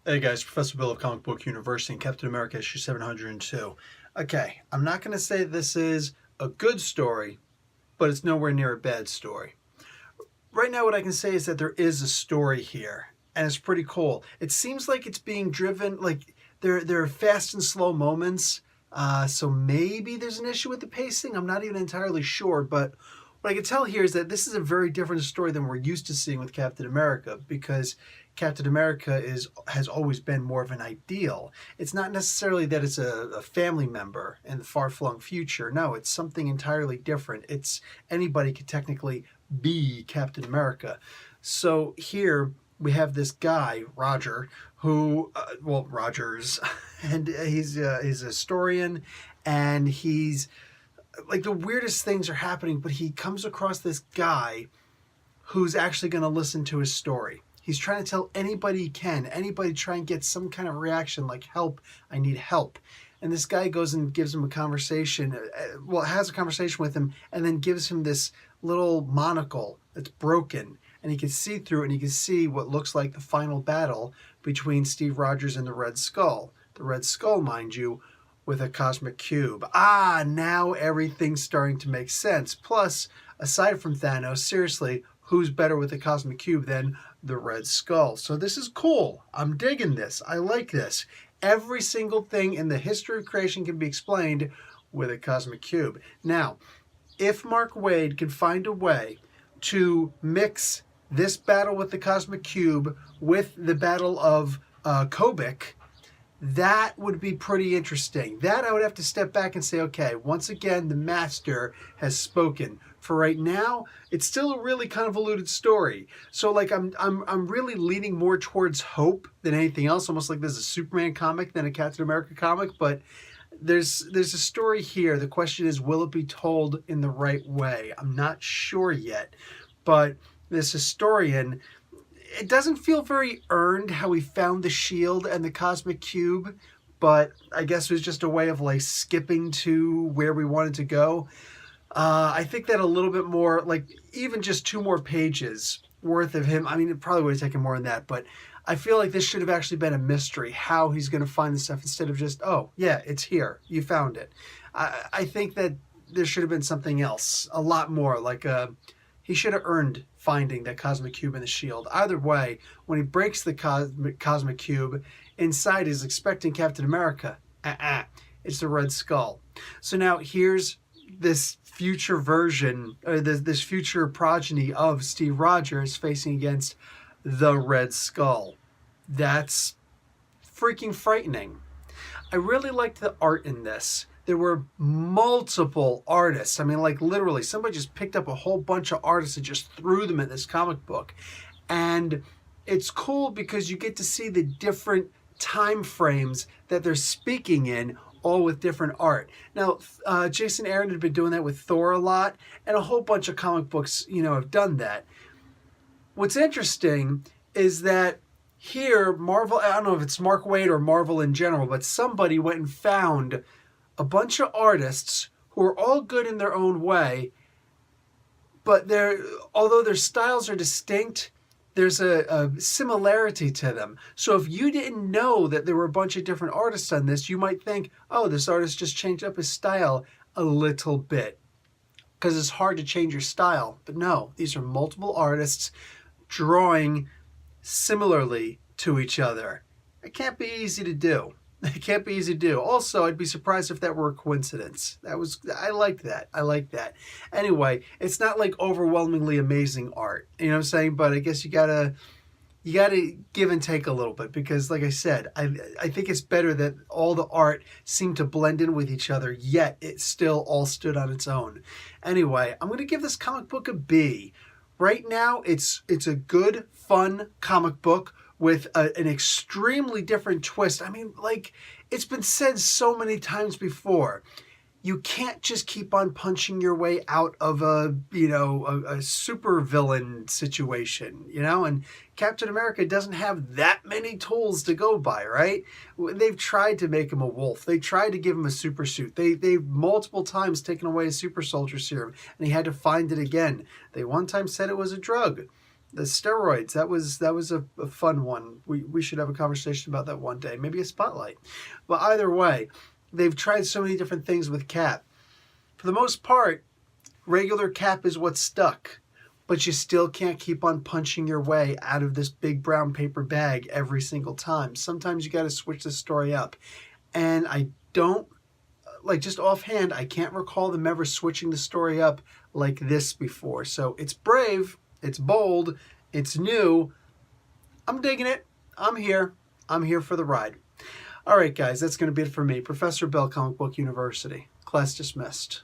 Hey guys, Professor Bill of Comic Book University and Captain America issue 702. Okay, I'm not going to say this is a good story, but it's nowhere near a bad story. Right now what I can say is that there is a story here, and it's pretty cool. It seems like it's being driven, like there are fast and slow moments, so maybe there's an issue with the pacing. I'm not even entirely sure, but what I can tell here is that this is a very different story than we're used to seeing with Captain America, because Captain America has always been more of an ideal. It's not necessarily that it's a family member in the far-flung future. No, it's something entirely different. It's anybody could technically be Captain America. So here we have this guy, Roger, who, Rogers, and he's a historian, and he's like the weirdest things are happening, but he comes across this guy who's actually going to listen to his story. He's trying to tell anybody he can, anybody try and get some kind of reaction like, help, I need help. And this guy goes and gives him a conversation, has a conversation with him, and then gives him this little monocle that's broken. And he can see through it, and he can see what looks like the final battle between Steve Rogers and the Red Skull. The Red Skull, mind you, with a cosmic cube. Now everything's starting to make sense. Plus, aside from Thanos, seriously, who's better with the cosmic cube than the Red Skull? So this is cool. I'm digging this. I like this. Every single thing in the history of creation can be explained with a cosmic cube. Now, if Mark Waid can find a way to mix this battle with the cosmic cube with the battle of Kobik, that would be pretty interesting. That I would have to step back and say, okay, once again, the master has spoken. For right now, it's still a really convoluted story. So like I'm really leaning more towards hope than anything else, almost like there's a Superman comic than a Captain America comic, but there's a story here. The question is, will it be told in the right way? I'm not sure yet, but this historian, it doesn't feel very earned how he found the shield and the cosmic cube, but I guess it was just a way of like skipping to where we wanted to go. I think that a little bit more, like even just 2 more pages worth of him, I mean, it probably would have taken more than that, but I feel like this should have actually been a mystery, how he's going to find the stuff instead of just, oh, yeah, it's here. You found it. I think that there should have been something else, a lot more, like he should have earned finding that cosmic cube in the shield. Either way, when he breaks the cosmic cube, inside he's expecting Captain America. It's the Red Skull. So now here's this future version, or this future progeny of Steve Rogers facing against the Red Skull. That's freaking frightening. I really liked the art in this. There were multiple artists. I mean, like literally, somebody just picked up a whole bunch of artists and just threw them at this comic book. And it's cool because you get to see the different time frames that they're speaking in, all with different art. Now, Jason Aaron had been doing that with Thor a lot, and a whole bunch of comic books, have done that. What's interesting is that here, Marvel, I don't know if it's Mark Waid or Marvel in general, but somebody went and found a bunch of artists who are all good in their own way, but although their styles are distinct, there's a similarity to them. So if you didn't know that there were a bunch of different artists on this, you might think, oh, this artist just changed up his style a little bit, because it's hard to change your style. But no, these are multiple artists drawing similarly to each other. It can't be easy to do. It can't be easy to do. Also, I'd be surprised if that were a coincidence. I like that. I like that. Anyway, it's not like overwhelmingly amazing art. You know what I'm saying? But I guess you gotta give and take a little bit, because like I said, I think it's better that all the art seemed to blend in with each other, yet it still all stood on its own. Anyway, I'm gonna give this comic book a B. Right now, it's a good, fun comic book with an extremely different twist. I mean, like, it's been said so many times before. You can't just keep on punching your way out of a super villain situation, and Captain America doesn't have that many tools to go by, right? They've tried to make him a wolf. They tried to give him a super suit. They've multiple times taken away a super soldier serum, and he had to find it again. They one time said it was a drug. The steroids, that was a fun one. We should have a conversation about that one day, maybe a spotlight. But either way, they've tried so many different things with Cap. For the most part, regular Cap is what's stuck, but you still can't keep on punching your way out of this big brown paper bag every single time. Sometimes you got to switch the story up. And I don't, like, just offhand, I can't recall them ever switching the story up like this before. So it's brave, it's bold, it's new. I'm digging it. I'm here. I'm here for the ride. All right, guys, that's going to be it for me. Professor Bell, Comic Book University. Class dismissed.